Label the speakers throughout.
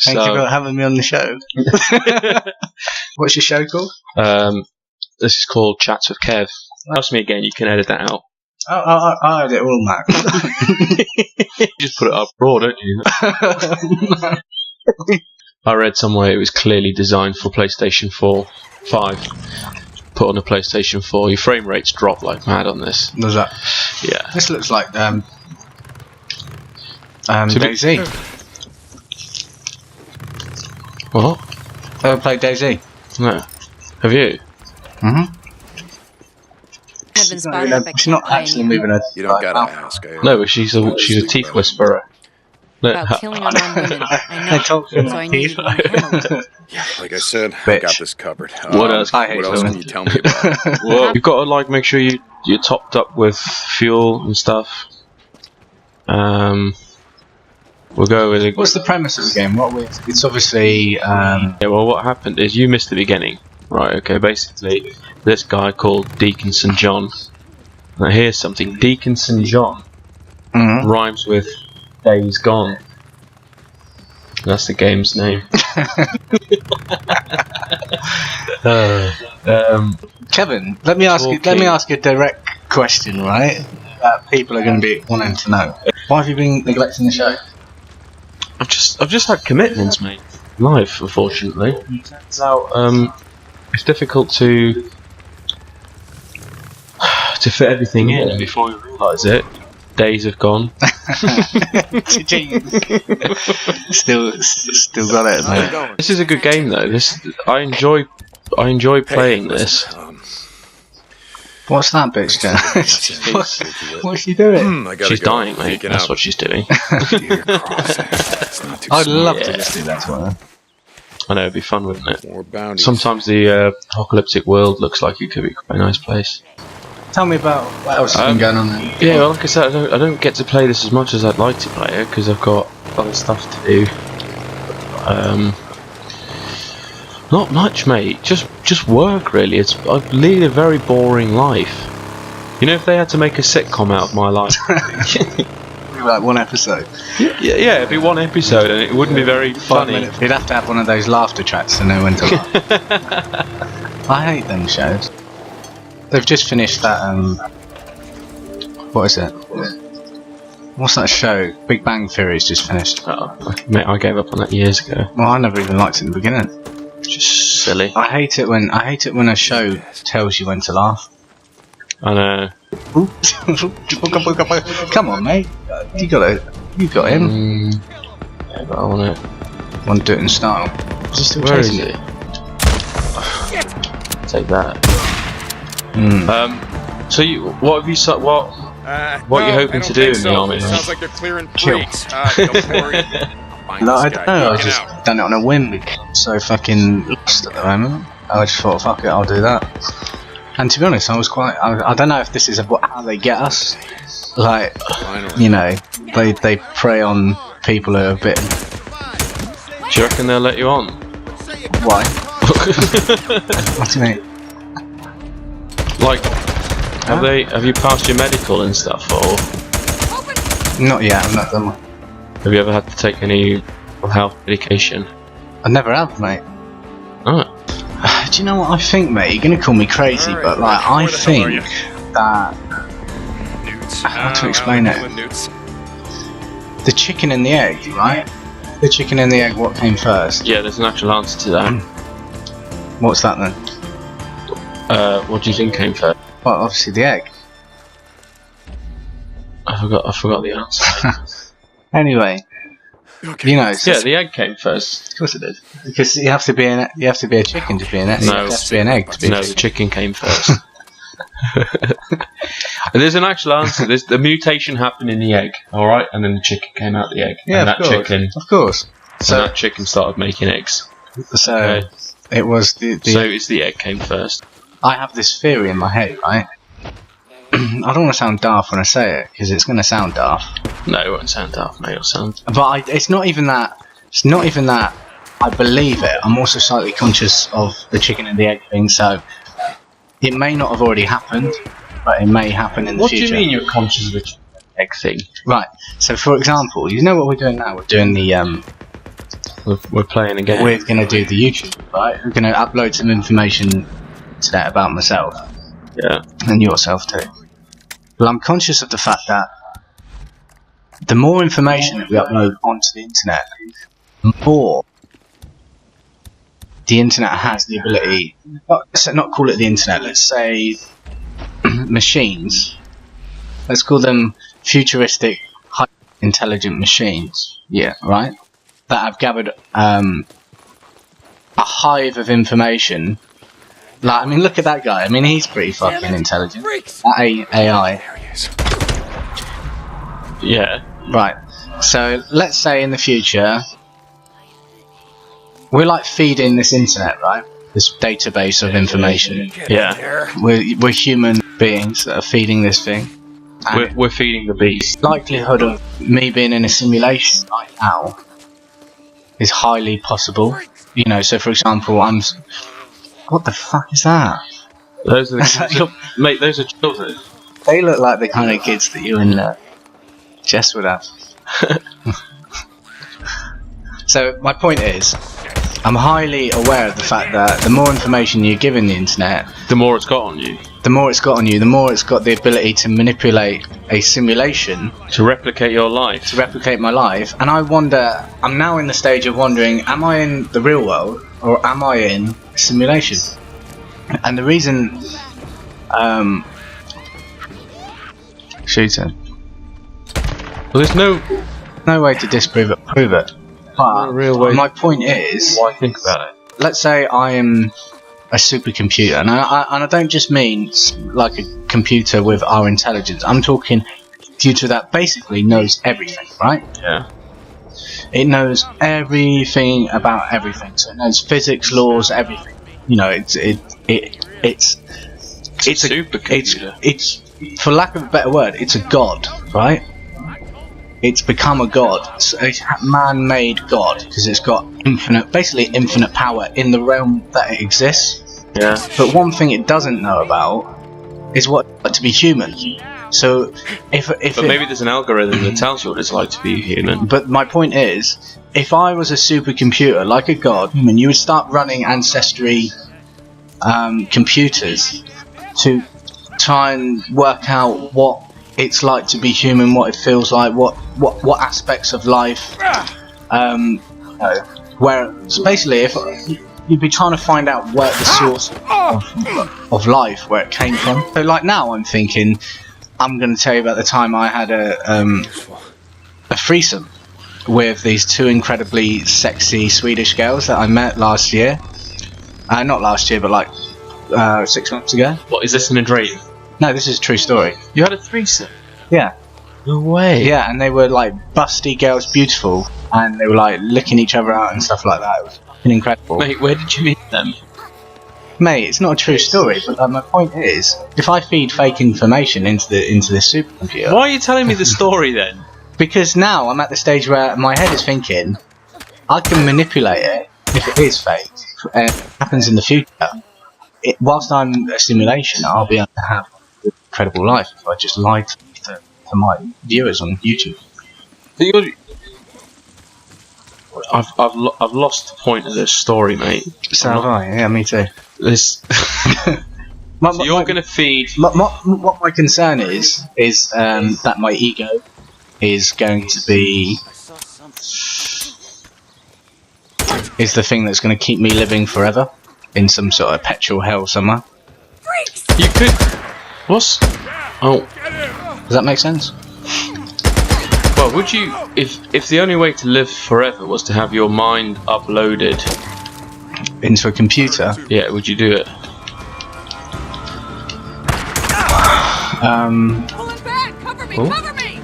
Speaker 1: Thank you for having me on the show. What's your show called?
Speaker 2: This is called Chats with Kev. Ask me again, you can edit that out.
Speaker 1: I heard it all, Matt.
Speaker 2: You just put it up raw, don't you? I read somewhere it was clearly designed for PlayStation 5. Put on a PlayStation 4, your frame rates drop like mad on this.
Speaker 1: Does that?
Speaker 2: Yeah.
Speaker 1: This looks like DayZ.
Speaker 2: What?
Speaker 1: Ever played DayZ?
Speaker 2: No. Have you?
Speaker 1: Mm-hmm. She's not actually moving her.
Speaker 3: You don't gotta ask.
Speaker 2: No, but she's a teeth whisperer. No,
Speaker 4: About killing unarmed women. I know, so I need to be handled.
Speaker 3: Yeah, like I said, I
Speaker 1: Bitch.
Speaker 3: got this covered.
Speaker 2: What else?
Speaker 1: I hate
Speaker 3: What else
Speaker 1: women.
Speaker 3: can you tell me about?
Speaker 2: Well, you've got to make sure you're topped up with fuel and stuff. We'll go with
Speaker 1: What's the premise of the game? It's obviously.
Speaker 2: Yeah, well, what happened is you missed the beginning. Right, okay, basically, this guy called Deaconson John. Now, here's something. Deaconson John rhymes with Days Gone. That's the game's name.
Speaker 1: Kevin, let me ask you a direct question, right? That people are going to be wanting to know. Why have you been neglecting the show?
Speaker 2: I've just had commitments, mate. Life, unfortunately. It turns out it's difficult to fit everything in, and before you realise it, days have gone.
Speaker 1: Still got it, mate.
Speaker 2: This is a good game, though. I enjoy playing this.
Speaker 1: What's that bitch doing? What's she doing?
Speaker 2: She's dying, mate. That's what she's doing.
Speaker 1: I'd love to just do that to her.
Speaker 2: I know, it'd be fun, wouldn't it?
Speaker 3: More bounties.
Speaker 2: Sometimes the apocalyptic world looks like it could be quite a nice place.
Speaker 1: Tell me about what else has been going on there.
Speaker 2: Yeah, well, like I said, I don't get to play this as much as I'd like to play it because I've got other stuff to do. Not much, mate. Just work, really. I lead a very boring life. You know, if they had to make a sitcom out of my life,
Speaker 1: Like one episode.
Speaker 2: yeah, it'd be one episode, and it wouldn't be very funny.
Speaker 1: You'd have to have one of those laughter tracks to know when to laugh. I hate them shows. They've just finished that. What is it? What's that show? Big Bang Theory's just finished.
Speaker 2: Oh, mate, I gave up on that years ago.
Speaker 1: Well, I never even liked it in the beginning.
Speaker 2: It's just silly.
Speaker 1: I hate it when a show tells you when to laugh.
Speaker 2: I know.
Speaker 1: Come on, mate. You got him.
Speaker 2: Yeah, but I want it.
Speaker 1: Want to do it in style. Is he still
Speaker 2: Where is
Speaker 1: chasing
Speaker 2: he? Take that. So what have you what are you hoping to do in the army?
Speaker 3: Sounds like they're clearing breaks. Don't worry.
Speaker 1: No, I don't know. I just done it on a whim because I'm so fucking lost at the moment. I just thought, fuck it, I'll do that. And to be honest, I was quite. I don't know if this is how they get us. Like, you know, they prey on people who are a bit.
Speaker 2: Do you reckon they'll let you on?
Speaker 1: Why? What do you mean?
Speaker 2: Like, have you passed your medical and stuff, or
Speaker 1: Not yet. I've not done one.
Speaker 2: have you ever had to take any health medication?
Speaker 1: I never have, mate.
Speaker 2: Oh.
Speaker 1: Do you know what I think, mate? You're gonna call me crazy, but like, I think that. How to explain it? The chicken and the egg, right? The chicken and the egg, what came first?
Speaker 2: Yeah, there's an actual answer to that.
Speaker 1: What's that then?
Speaker 2: What do you think came first?
Speaker 1: Well, obviously the egg.
Speaker 2: I forgot the answer.
Speaker 1: Anyway, you know.
Speaker 2: Yeah, the egg came first.
Speaker 1: Of course it did. Because you have to be a chicken to be an egg.
Speaker 2: No.
Speaker 1: You have to be an egg to be
Speaker 2: No,
Speaker 1: a
Speaker 2: the
Speaker 1: chicken.
Speaker 2: chicken came first. There's an actual answer. The mutation happened in the egg, all right, and then the chicken came out the egg,
Speaker 1: Yeah,
Speaker 2: and
Speaker 1: of
Speaker 2: that
Speaker 1: course.
Speaker 2: chicken,
Speaker 1: Of course.
Speaker 2: so that chicken started making eggs.
Speaker 1: So
Speaker 2: Okay.
Speaker 1: it was the.
Speaker 2: So it's the egg came first.
Speaker 1: I have this theory in my head, right? I don't want to sound daft when I say it because it's going to sound daft.
Speaker 2: No, it won't sound daft, mate. It'll sound.
Speaker 1: But it's not even that. It's not even that. I believe it. I'm also slightly conscious of the chicken and the egg thing. So it may not have already happened, but it may happen in the
Speaker 2: What
Speaker 1: future.
Speaker 2: do you mean you're conscious of the egg thing?
Speaker 1: Right. So, for example, you know what we're doing now? We're doing the
Speaker 2: We're playing a game.
Speaker 1: We're going to do the YouTube, right? We're going to upload some information to that about myself.
Speaker 2: Yeah.
Speaker 1: And yourself too. Well, I'm conscious of the fact that the more information that we upload onto the internet, the more the internet has the ability, let's not call it the internet, let's say machines. Let's call them futuristic, high intelligent machines. Yeah, right? That have gathered a hive of information. Like, I mean, look at that guy. I mean, he's pretty fucking intelligent. That AI.
Speaker 2: Yeah.
Speaker 1: Right. So, let's say in the future, we're like feeding this internet, right? This database of information.
Speaker 2: Yeah.
Speaker 1: We're human beings that are feeding this thing.
Speaker 2: We're feeding the beast.
Speaker 1: Likelihood of me being in a simulation right now is highly possible. You know, so for example, what the fuck is that?
Speaker 2: Those are the mate, those are children.
Speaker 1: They look like the kind of kids that you and Jess would have. So my point is, I'm highly aware of the fact that the more information you give in the internet,
Speaker 2: the more it's got on you.
Speaker 1: The more it's got on you, the more it's got the ability to manipulate a simulation.
Speaker 2: To replicate your life.
Speaker 1: To replicate my life. And I wonder, I'm now in the stage of wondering, am I in the real world or am I in a simulation? And the reason... shooting.
Speaker 2: Well, there's no
Speaker 1: way to disprove it, prove it. But my point is...
Speaker 2: Why think about it?
Speaker 1: Let's say I am a supercomputer, and I don't just mean like a computer with our intelligence. I'm talking a computer that basically knows everything, right?
Speaker 2: Yeah.
Speaker 1: It knows everything about everything. So it knows physics, laws, everything. You know, it's a
Speaker 2: supercomputer.
Speaker 1: It's for lack of a better word, it's a god, right? It's become a god. It's a man-made god because it's got basically infinite power in the realm that it exists.
Speaker 2: Yeah.
Speaker 1: But one thing it doesn't know about is what it's like to be human. So but
Speaker 2: maybe there's an algorithm that tells you what it's like to be human.
Speaker 1: But my point is, if I was a supercomputer like a god, and you would start running ancestry computers to try and work out what it's like to be human, what it feels like, what aspects of life, where so basically if you'd be trying to find out where the source of life, where it came from. So like now I'm thinking, I'm going to tell you about the time I had a threesome with these two incredibly sexy Swedish girls that I met last year. Not last year, but like 6 months ago.
Speaker 2: What, is this in a dream?
Speaker 1: No, this is a true story.
Speaker 2: You had a threesome?
Speaker 1: Yeah.
Speaker 2: No way.
Speaker 1: Yeah, and they were like busty girls, beautiful, and they were like licking each other out and stuff like that. It was fucking incredible.
Speaker 2: Mate, where did you meet them?
Speaker 1: Mate, it's not a true story, but my point is, if I feed fake information into this supercomputer...
Speaker 2: Why are you telling me the story then?
Speaker 1: Because now I'm at the stage where my head is thinking, I can manipulate it if it is fake, and it happens in the future. Whilst I'm a simulation, I'll be able to have an incredible life if I just lied to my viewers on YouTube.
Speaker 2: I've lost the point of this story, mate.
Speaker 1: So have I. Yeah, me too.
Speaker 2: This. So you're going to feed.
Speaker 1: What my concern is that my ego is going to be the thing that's going to keep me living forever in some sort of perpetual hell somewhere.
Speaker 2: You could. What's? Oh.
Speaker 1: Does that make sense?
Speaker 2: Well, would you, if the only way to live forever was to have your mind uploaded
Speaker 1: into a computer?
Speaker 2: Yeah, would you do it?
Speaker 4: Pull it back! Cover me!
Speaker 2: Oh?
Speaker 4: Cover me!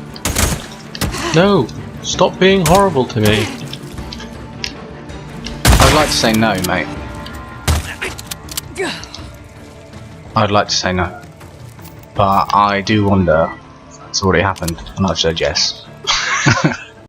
Speaker 2: No! Stop being horrible to me.
Speaker 1: I'd like to say no, mate. I'd like to say no. But I do wonder if it's already happened, and I've said yes.